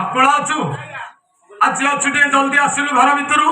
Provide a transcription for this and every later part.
ସକଳ ଅଛୁ ଆଜି ଅଛୁ ଟିକେ ଜଲ୍ଦି ଆସିଲୁ ଘର ଭିତରୁ।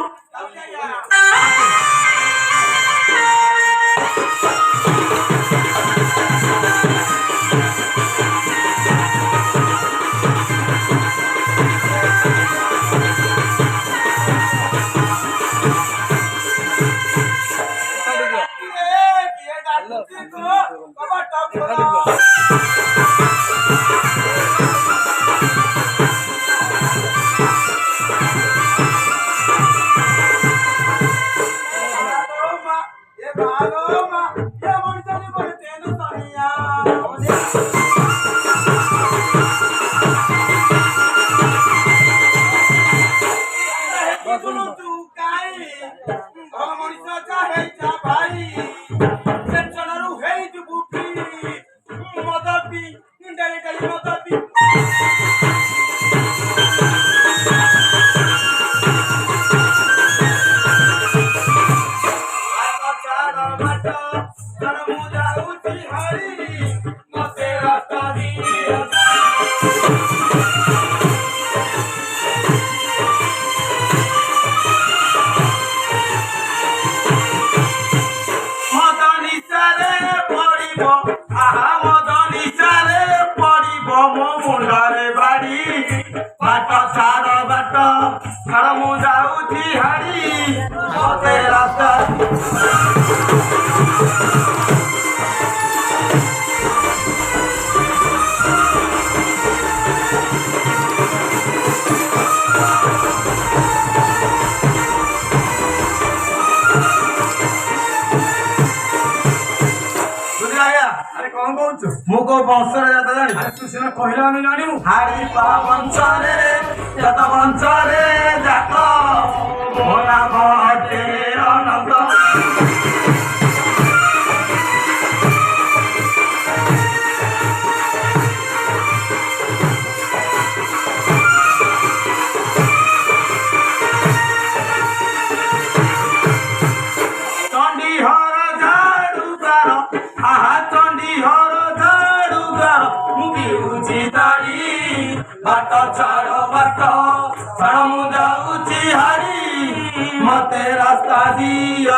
ମୁଁ କୋଉ ବଂଶରେ ଜାତ ଜାଣି ତୁ ସିନା କହିଲେ ଆମେ ଜାଣିବୁ। ହାଡ଼ି ପା ବଂଶରେ ଜାତ ବଂଶରେ ଜାତ ମୋ ନାମ ଅଟେ ଅନନ୍ତ। बाट छाड़ बाट छाड़ मु जाऊची हारी मते रास्ता दियो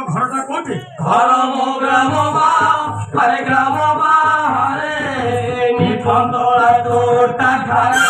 ଘରଟା କୋଉଠି? ଘର ମୋ ଗ୍ରାମ ଆରେ ଗ୍ରାମ ବାହାରେ ନିପନ୍ତଳା ତୋଟା ଘରେ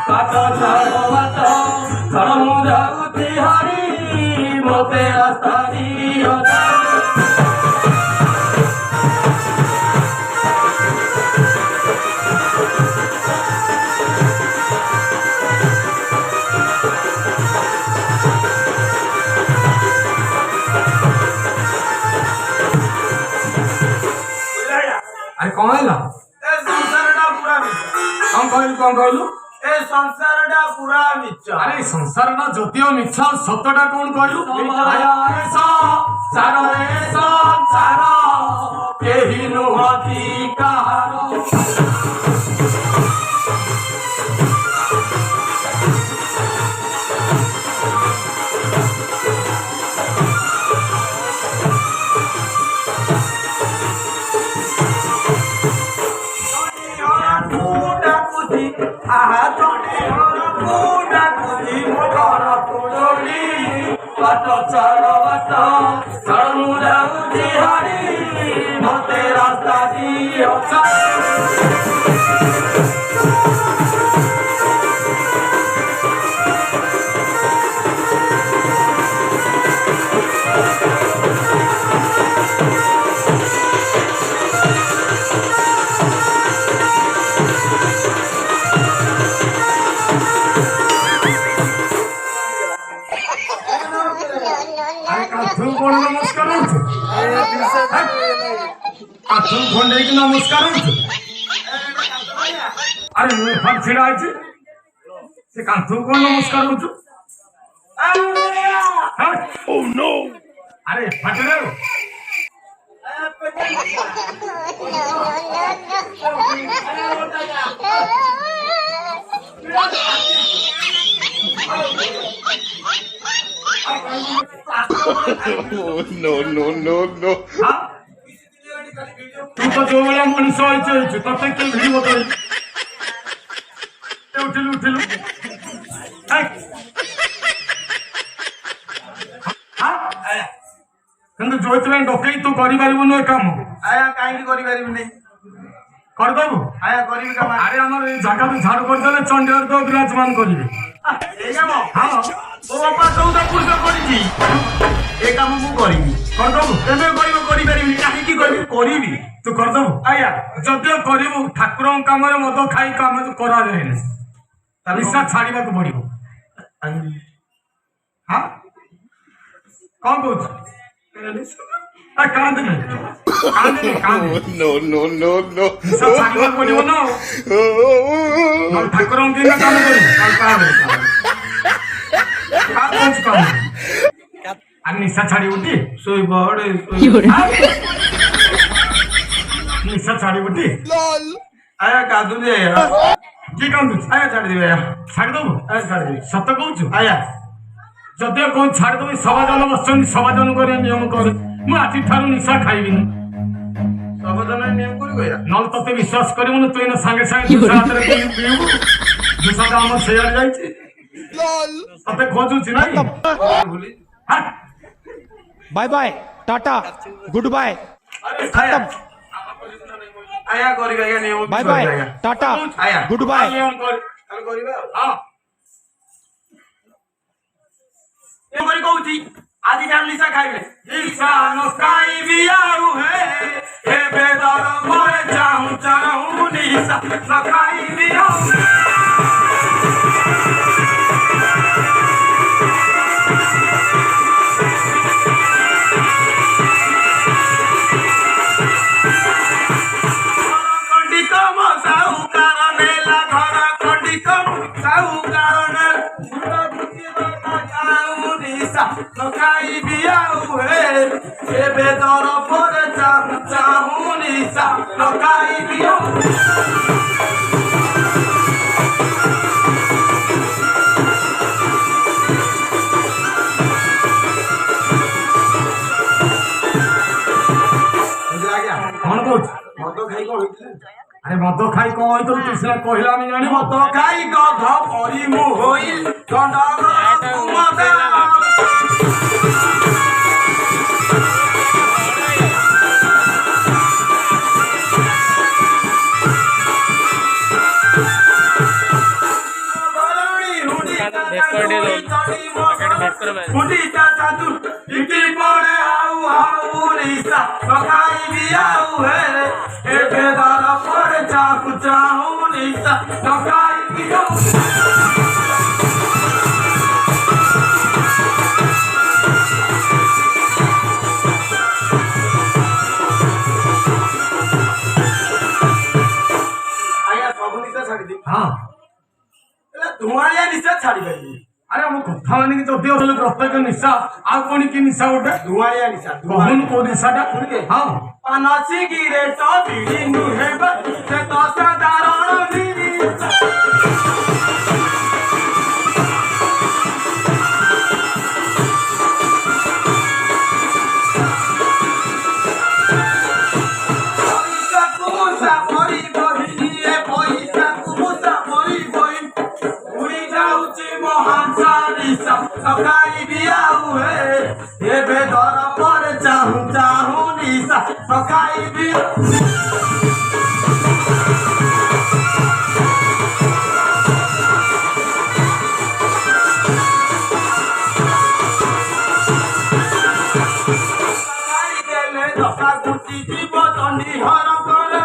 काट छाड़ बाट छाड़ मु जाऊची हारी मते रास्ता दियो अरे कौन है कौन कहलु ए संसारटा पूरा मिछ। अरे संसारटा जतियो मिछ सतटा कोन कहलु संसार केही नुहति कहारो बाट छाड़ बाट छाड़ मु जाऊची हारी मते रास्ता दियो ଖଣ୍ଡେଇକି ନମସ୍କାର ହଉଛୁ ଆରେ ମୁଁ ଏଫାର ଛିଡା ହେଇଛି ସେ କାନ୍ଥକୁ କଣ ନମସ୍କାର ହଉଛୁ ଆରେ ଏଫାଟିରେ No. ତୁ ତ ଯୋଉ ଭଳିଆ ମଣିଷ ହେଇଛୁ ତତେ କିଏ ଭିଡ଼ିବ ତ ଉଠିଲୁ କିନ୍ତୁ ଯୋଉଥିପାଇଁ ଡକେଇ ତୁ କରିପାରିବୁନୁ ଏ କାମ ଆଜ୍ଞା କାହିଁକି କରିପାରିବିନି କରିଦବୁ ଆଜ୍ଞା କରିବି କାମ ଆରେ ଆମର ଏଇ ଜାଗାକୁ ଝାଡୁ କରିଦେଲେ ଚଣ୍ଡିଗଡ଼ ତ ବିରାଜମାନ କରିବେ ଏଇ କାମ ହଁ ମୋ ବାପା 14 ପୁରୁଷ କରିଛି ଏ କାମ ମୁଁ କରିବି କରିଦବୁ କେବେ କରିବ କରିପାରିବିନି କାହିଁକି କରିବି ତୁ କରିଦବୁ ଆଜ୍ଞା ଯଦିଓ କରିବୁ ଠାକୁରଙ୍କ କାମରେ ମଦ ଖାଇ କାମ କରାଯାଏନି ନିଶା ଛାଡିବାକୁ ପଡିବ ହଁ କଣ କହୁଛୁ କାନ୍ଦନି No. ନିଶା ଛାଡିବାକୁ ପଡିବ ନା ଆଉ ଠାକୁରଙ୍କ କେମିତି କାମ କରିବୁ କାମ আর নিশা ছাড়ি উঠি ଶୋଇ ପଡେ নিশা ছাড়ি উঠি ଆଜ୍ଞା କାନ୍ଦୁଛି ଆଜ୍ଞା কি কান্দুଛୁ ଆଜ୍ଞା ଛାଡ଼ିଦେବି ଆଜ୍ଞା ଛାଡ଼ିଦବୁ ଆଜ୍ଞା ଛାଡ଼ିଦେବି ସତ କହୁଛୁ ଆଜ୍ଞା ଯଦିଓ କହୁଛୁ ଛାଡ଼ିଦବୁ ସଭାଜନ ବସିଛନ୍ତି ସଭାଜନ କରିବା ନିୟମ କରେ ମୁଁ ଆଜିଠାରୁ ନିଶା ଖାଇବିନି ସର୍ବଜନ ନିୟମ କରିବୁ ଆଜ୍ଞା ନହେଲେ ତତେ ବିଶ୍ୱାସ କରିବୁନି ତୁ ଏଇନା ସାଙ୍ଗେ ସାଙ୍ଗେ ଦୁସା ହାତରେ ପିଇବୁ ଦୁସାଟା ଆମର ସେଇଆଡେ ଯାଇଛି ତତେ ଖୋଜୁଛି ନାଇଁ ଭୁଲି bye bye tata good bye ଆଜ୍ଞା ଆଜ୍ଞା କରିବି ଆଜ୍ଞା ନିୟମ बाय କରିବି बाय ଆଜ୍ଞା टाटा ଆଜ୍ଞା गुड बाय ତାହେଲେ କରିବା ଆଉ ହଁ କରି କହୁଛି ଆଜି ଠାରୁ ନିଶା ଖାଇବେ ନିଶା ନ ଖାଇବି ଆଉ ହେ ଏବେ ଦର ପରେ ଚାହୁଁ ନିଶା ନ ଖାଇବି ଆଉ ଏବେ ଦର ପରେ ଚାହୁଁ ନିଶା ନ ଖାଇବି ଆଉ ଆଜ୍ଞା କଣ କହୁଛୁ ମଦ ଖାଇ କଣ ହେଇଥିଲେ ଆରେ ମଦ ଖାଇ କଣ ହେଇଥିଲୁ ତୁ ସିନା କହିଲା ଆମେ ଜାଣିବୁ ମଦ ଖାଇ ଗଧ ପରି ମୁଁ ହୋଇ ଦଣ୍ଡକୁ ମଦ ଏବେ ଦର ପରେ ଚାହୁଁ ନିଶା ନ ଖାଇବି ଆଉ ଆଜ୍ଞା ସବୁ ନିଶା ଛାଡ଼ିଦେବି ହଁ ହେଲେ ଧୂଆଳିଆ ନିଶା ଛାଡ଼ିପାରିବି ଆରେ ଆମ କଥା ମାନିକି ଯଦି ହେଲେ ପ୍ରତ୍ୟେକ ନିଶା ଆଉ କଣ କି ନିଶା ଗୋଟେ ଧୂଆଳିଆ ନିଶା କହୁନୁ କୋଉ ନିଶାଟା ହଁ ପାନ ସିଗାରେଟ ବିଡ଼ି ନୁହେଁ ସେ ତ ସାଧାରଣ ବିଡ଼ି ଏବେ ଦର ପରେ ଚାହୁଁ ନିଶା ନ ଖାଇବି ଦେଲେ ଦଶା ଗୁଟି ଯିବ ଚଣ୍ଡୀ ଘର କର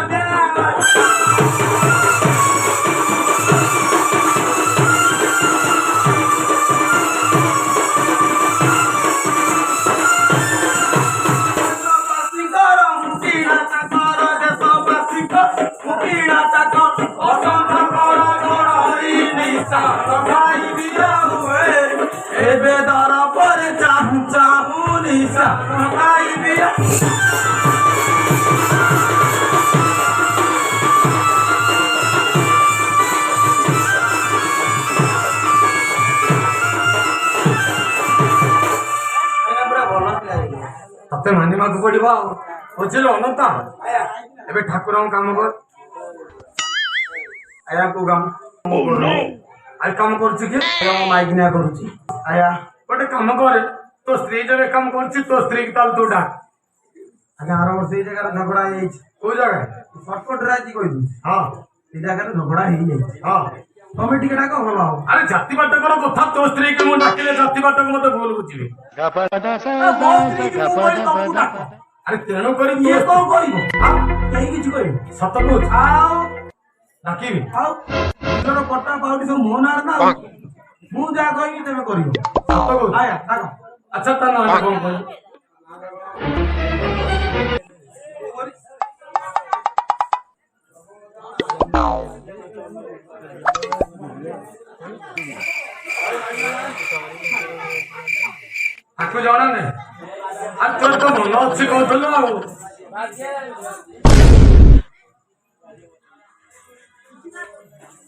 ତତେ ମାନିବାକୁ ପଡିବ ଆଉ ବୁଝିଲୁ ଅନନ୍ତା ଏବେ ଠାକୁରଙ୍କ କାମ କର ଆୟା କୋଉ କାମ ଆଇ କାମ କରୁଛି କି ମୋ ମାଇକିନିଆ କରୁଛି ଆୟା ଗୋଟେ କାମ କରେ ତୋ ସ୍ତ୍ରୀ ଯେବେ କାମ କରୁଛି ତୋ ସ୍ତ୍ରୀ କି ତାହେଲେ ତୁ ଡାକ ଆଜ୍ଞା ଆର ବର୍ଷ ଏଇ ଜାଗାରେ ଝଗଡା ହେଇଯାଇଛି କୋଉ ଜାଗାରେ ସର୍ଟକଟରେ ଆଜି କହିବି ହଁ ଏଇ ଜାଗାରେ ଝଗଡା ହେଇଯାଇଛି ହଁ ତମେ ଟିକେ ଡାକ ଭଲ ହବ ଆରେ ଜାତି ବାଟକର କଥା ତୋ ସ୍ତ୍ରୀ କି ମୁଁ ଡାକିଲେ ଜାତି ବାଟକ ମତେ ଭୁଲ ବୁଝିବେ ଆରେ ତେଣୁ କରି ତୁ କଣ କରିବ କେହି କିଛି କରିବ ସତ କହୁଛି ଆଉ ଡାକିବି ଆଉ ନିଜର ପଟା ପାଉଟି ସବୁ ମୋ ନାଁରେ ନା ମୁଁ ଯାହା କହିବି ତମେ କରିବ ସତ କହୁଛି ଆୟା ଡାକ ଆଚ୍ଛା ତା ନାଁ କଣ କହିବ ତାକୁ ଜଣା ନାହିଁ ଆଉ ତୋର ତ ମନ ଅଛି କହୁଥିଲୁ ଆଉ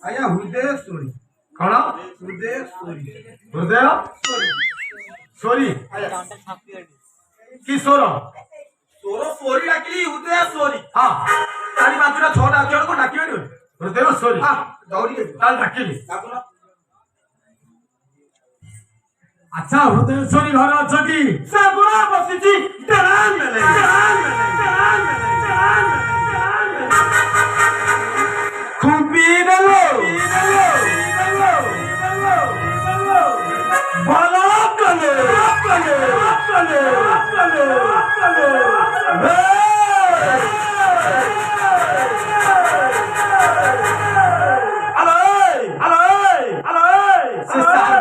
ଆଜ୍ଞା ହୃଦୟ କଣ ହୃଦୟ ହୃଦୟ ସୋରି କି ସ୍ୱର ତୋର ସୋରି ଡାକିଲି ହୃଦୟ ସୋରି ହଁ ଚାରି ପାଞ୍ଚଟା ଛଅଟା ଅକ୍ଷରକୁ ଡାକିବେନି ହୃଦୟ ସୋରି ଦୌଡ଼ି ତାହେଲେ ଡାକିଲି ଆଚ୍ଛା ହୃଦୟେଶ୍ୱରୀ ଘରେ ଅଛ କି ସେ ବୁଢା ବସିଛି ଖୁମ୍ପି ଦେଲୋ ଭଲ କଲେ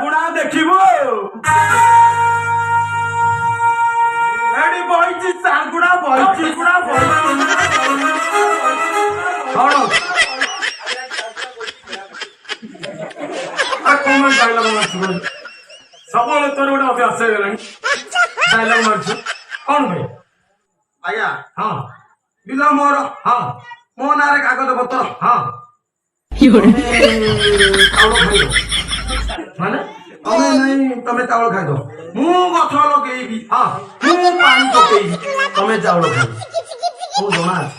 ଗୁଣା ଦେଖିବୁ ଏଠି ବଇଛି ଶାଗୁଣା ବଇଛି ଗୁଣା କଣ ସବୁବେଳେ ତୋର ଗୋଟେ ଅଭ୍ୟାସ ହେଇଗଲାଣି ଡାଇଲଗ ମାରୁଛୁ କଣ ଭାଇ ଆଜ୍ଞା ହଁ ବିଲ ମୋର ହଁ ମୋ ନାଁରେ କାଗଜ ପତ୍ର ହଁ ମାନେ ତମେ ନାଇଁ ତମେ ଚାଉଳ ଖାଇଦବ ମୁଁ ଗଛ ଲଗେଇବି ହଁ ମୁଁ ପାଣି ପକେଇବି ତମେ ଚାଉଳ ଖାଇବ ହଉ ଜଣା ଅଛି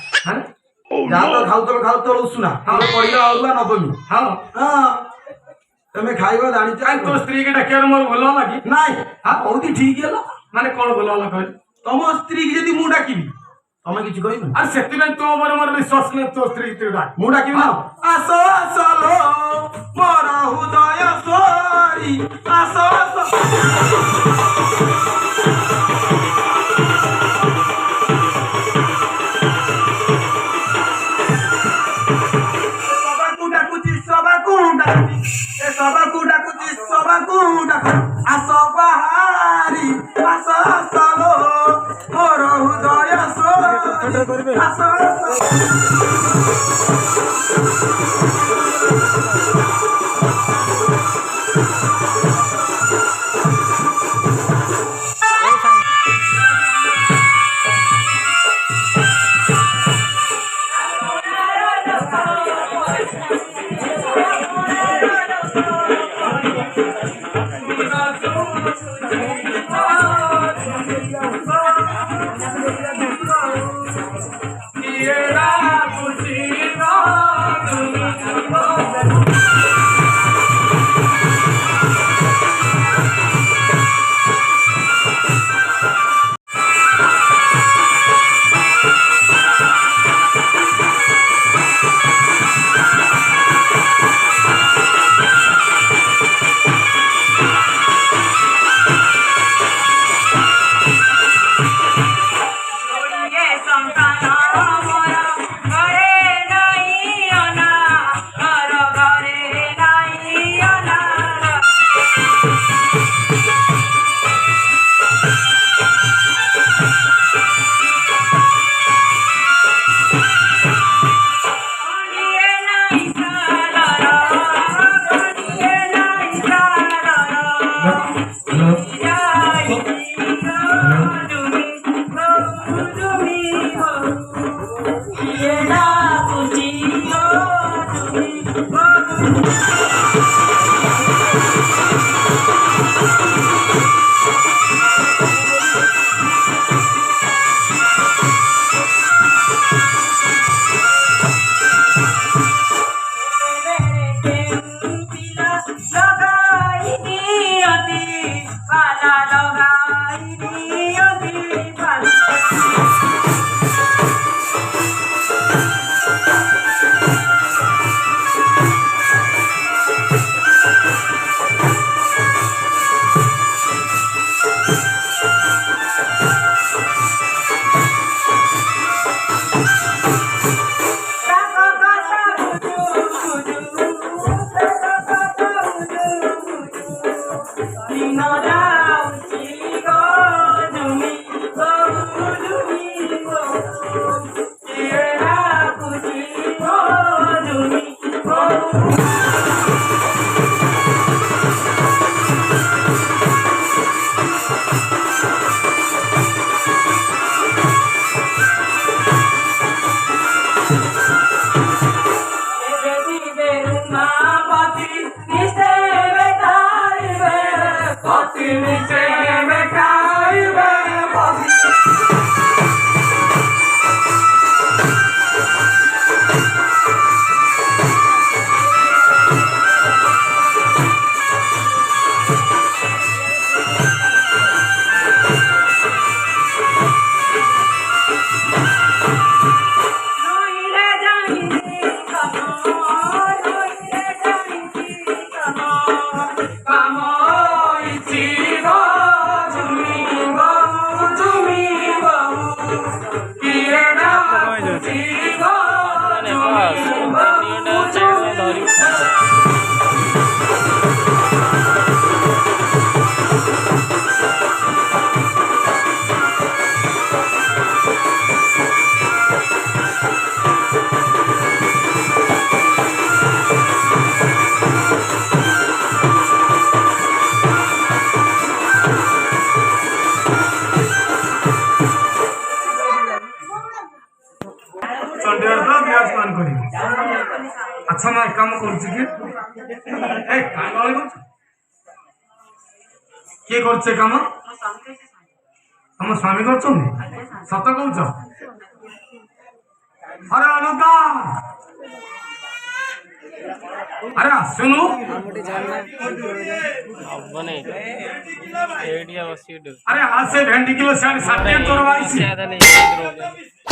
ଯାହା ତ ଖାଉଥିବ ଉଷୁନା ପଡିବ ଅରୁଆ ନବମୀ ହଁ ହଁ ତମେ ଖାଇବ ଜାଣିଛ ତୋ ସ୍ତ୍ରୀ କି ଡାକିବାର ମୋର ଭଲ ହେଲା କି ନାଇଁ ବହୁତ ଠିକ ହେଲା ମାନେ କଣ ଭଲ ହେଲା କହିଲେ ତମ ସ୍ତ୍ରୀ କି ଯଦି ମୁଁ ଡାକିବି ତମେ କିଛି କହିବ ଆଉ ସେଥିପାଇଁ ତୋ ଉପରେ ମୋର ବିଶ୍ୱାସ ନାହିଁ ତୋ ସ୍ତ୍ରୀ ମୁଁ ଡାକିବି ନା ଆସ ଆସ ଲୋ ମୋର ହୃଦୟ ସୋରି ଆସ ଆସ ସବାକୁ ଡାକୁଛି ସବାକୁ ଡାକୁ ଆସ ବାହାରି ଆସ ଆସ ଲୋ ମୋର ହୃଦୟ ସୋରି ଆସ ଆସ अच्छा ना एक काम कर किए कर काम तुम स्वामी कर सत कौच अरे अनुता अरे आसुनु अरे आज से भेंडी किलो 60 तोर वाइसी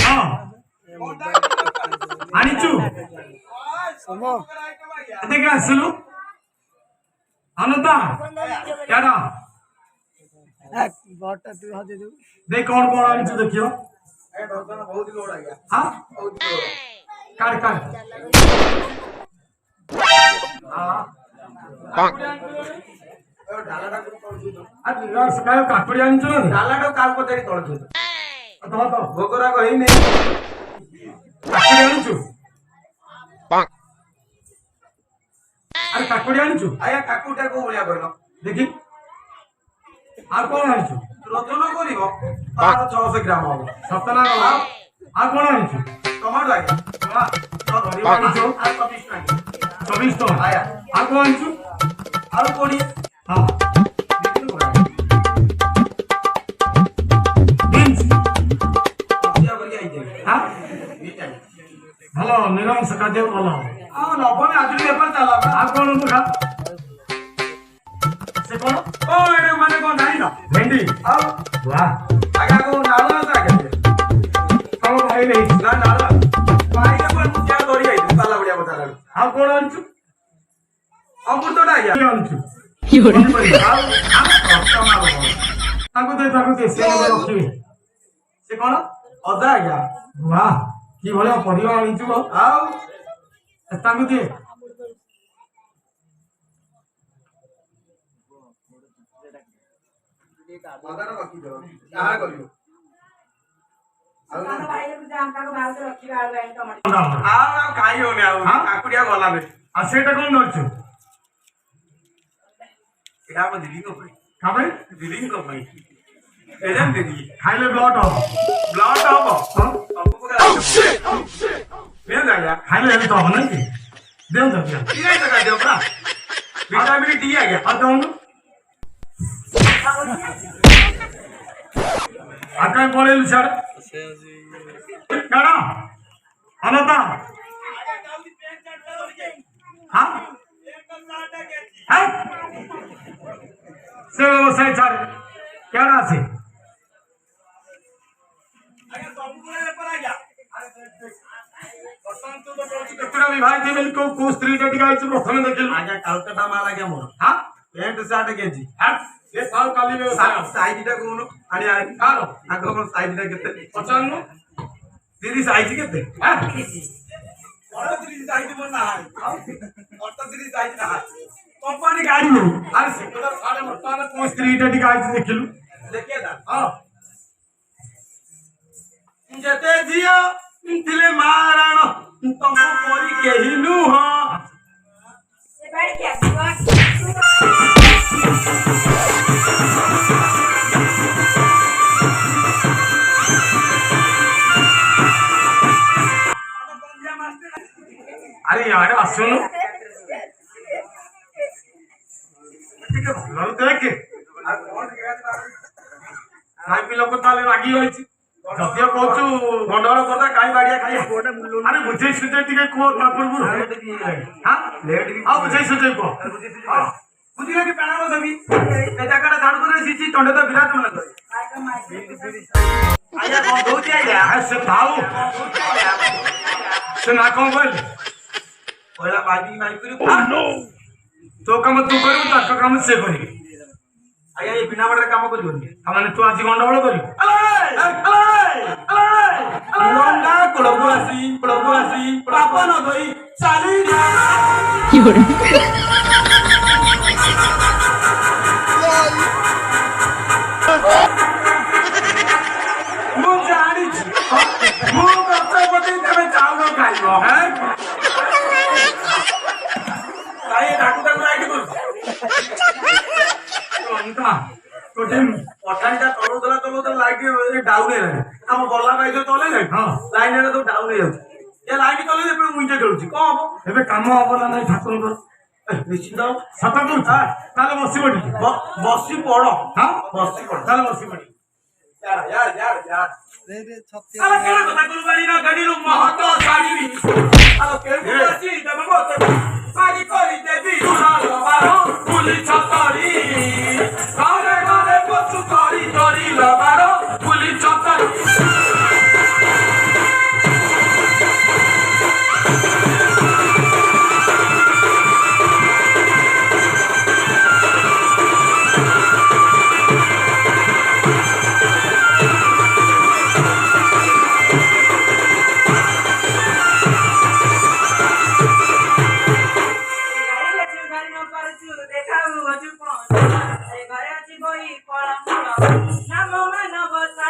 हां आनिचु एते के आसलु अनुता केडा बॉटा तू हजे दे देख कौन कौन आनिचु देखियो ए डॉक्टर बहुत लोड आ गया हां बहुत लोड काट काट हां ए ढालाटा को पड़छु तो आज लड़ सकाळ काकड़ी आनिचु ना ढालाटा काल को तेरी तळछु तो भोगरा कहि नहीं काकड़ी आनिचु अरे काकड़ी आनिचु आया काकुटा को बोलिया कहलो देखी आ कौन आनिचु रतन करिवो 600 ग्राम हो सतना आ कौन आनिचु टमाटो आया वाह तो धरी आनिचु आ 24 टाका 24 तो आया आ कौन आनिचु आलू कोड़ी हां बीन्स दिया बलिया आई हां जाए हेलो निरंश का देव बोलो हां नबने आज पेपर चला आ कौन तो खा से कौन ओ एने माने को नाही ना भेंडी आओ वाह आगा को नाला ता के कौन भाई नहीं ना नाला भाई के पर मुझे धरी आई ताला बढ़िया बता रहा आ कौन आनिचु अमृत तो डाया कौन आनिचु आओ आप ताको दे से रखी से कौन अदा आया वाह की भले परिवा आनिचु आओ ताको दे मगर रखी दो कहां करियो आ खाई होने आओ हाँ? काकुड़िया गला बे आ सेटा कौन धरछु एटा को दीदी को भाई का भाई दीदी को भाई एजन दीदी खाइले ब्लड हो ब्लड हो हां सबको पकड़ा ले जाया खाइले हेल्थ हो नहीं की देउ तो क्या ठीक है लगा दे अपना विटामिन डी आ गया आ कौन आका बोलेलु सर काड़ा अनता हां हां से व्यवसाय चार केड़ा से काली भाई थे मिल को स्त्री टे टिका आइछ प्रथम देखिल आज्ञा कालकाटा माल आज्ञा मोर हां पैंट शर्ट केजी हट ये साल काली व्यवसाय साइज टा कोन आनी आनी कालो आगो कोन साइज टा केते पचानु दीदी साइज केते हां और दीदी साइज मोर ना हाय और तो दीदी साइज ना हाय कंपनी गाड़ी नो अरे सेकदा साडे वर्तमान को स्त्री टे टिका आइछ देखिलु देखिए दा हां जते जियो तिले माराण तुम कोरी केही नु हो से बैठ के अरे यार असुन ठीक है भलो देख खाई पी लोक ताले रागी होइछि जतिया कहछु गंडोळ करदा काई बाडिया खाइया अरे बुझे सुझे टिके को तापुर हां लेट की आ बुझे सुझे को बुझिया की पेणा देबी ए जगड़ा झाड़ को सीसी टंडे तो विराट मन करे आया को दोती आया ऐसे थाऊ से ना कौन बोल पहिला बाजी मारी करी तो काम तू करू ता काम से करी आया ये बिना बड़े काम करियो तामाने तू आज गंडगोल करी लंगा कुलगुआसी पापा न धोई चाली मु जानी मु गपपति तमे चाउलो खाइबो हैं काई डाकू राइट कर तो अंता तो टीम पठाणीटा चलौदला लाइट डाउन हे हम गला भाई जो चले जाए हां लाइन रे तो डाउन हे ये लाइट चले जे पे मुंजे खेलुची को हबो एबे काम हबो ना नहीं ठाकुर को निश्चित सत कहू ताले बसी पड़ी बसी पड़ो हां बसी पड़ो ताले बसी पड़ी यार अरे केड़ा कथा करू गाड़ी ना गाड़ी रो महतो साड़ी भी अरे केड़ बसी तमे मत साड़ी करी देबी सुना बारो पुली छतरी घरे घरे पछू करी करी लबारो पुली छतरी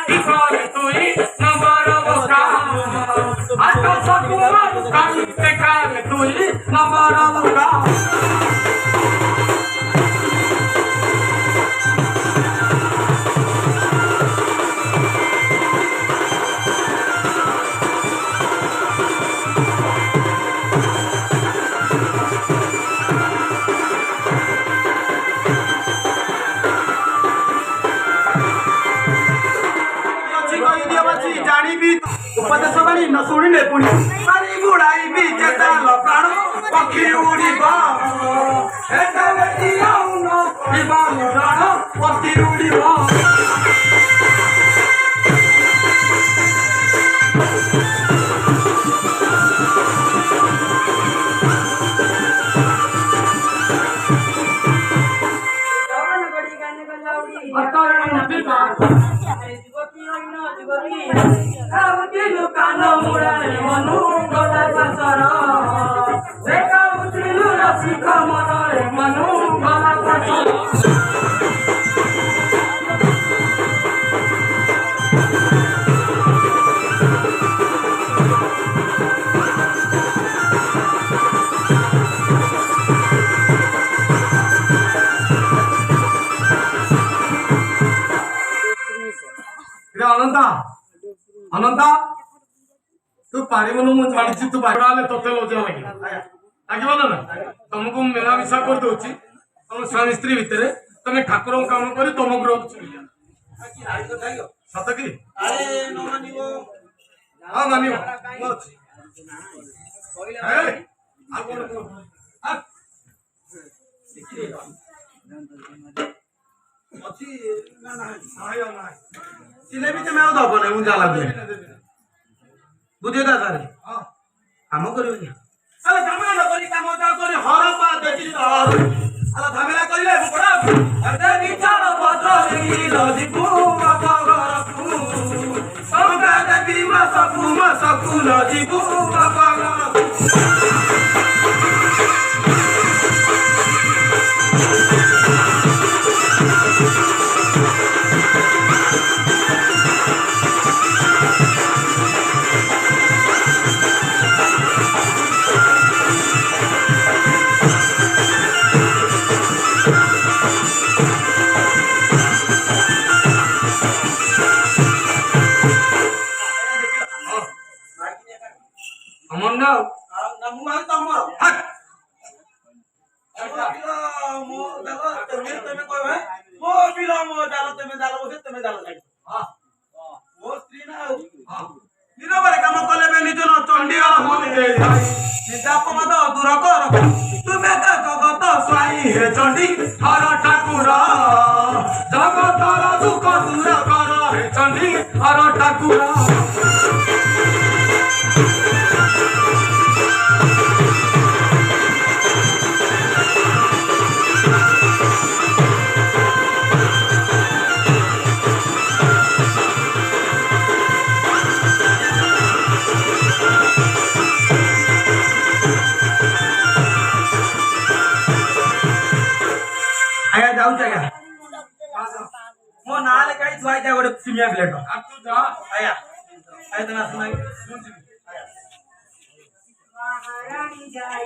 इकोरे तुई नंबर बका आटा सकुमा काली ते काले तुई नंबर बका उपदेश बाणी न शुणी पुणी मारी बुढ़ाई भी चेताल प्राण पक्षी उड़ीब पक्षी उड़ीब अनंता अनंता तू पारिबनु मु जानिछि तू बाड़ाले तोते लज्जा लागिबो ना तुमको मिलामिशा कर दोछि तुम स्वामी स्त्री भितर तुम ठाकुर काम कर तुम ग्रोह सत कि हाँ मानिब सिले भी तुम्हें दब नहीं मुझे लगे बुझे था सारे काम करियो ଆରେ ଝାମେଲା ନ କରି କାମ ଯାଉ କରି ହରପା ଦେଖି ତର ଆରେ ଝାମେଲା କରିଲେ ମୁଁ ପଡା ଆରେ ବିଚାର ବଦଳି ଲଜିବୁ ବାପ ଘରକୁ ସଙ୍ଗା ଦେବି ମାସକୁ ଲଜିବୁ ବାପ ଘରକୁ ଅମର ନା ମୁଁ ଆଉ ତମର ହାଟ୍ ନିରବରେ କାମ କଲେ ବି ନିଜର ଚଣ୍ଡୀଗଡ଼ ହୁଏ ନିଜାପଦ ଦୂର କର ତୁମେ ତ ଜଗତ ସ୍ୱାଇଁ ହେ ଚଣ୍ଡୀ ହର ଠାକୁର ଜଗତର ଦୁଃଖ ଦୂର କର ହେ ଚଣ୍ଡୀ ହର ଠାକୁର ଆଜ୍ଞା ଯାଉଛି ଆଜ୍ଞା ମୋ ନାଁ ଲେଖାଇ ଥୁଆ ହେଇଥାଏ ଗୋଟେ ସିମିଆ ପ୍ଲେଟ ତୁ ଯା ଆଜ୍ଞା ଆଜ୍ଞା ତମେ ଆସୁନ ଆଜ୍ଞା ମୁଁ ଯିବି ମହାରାଣୀ ଯାଇ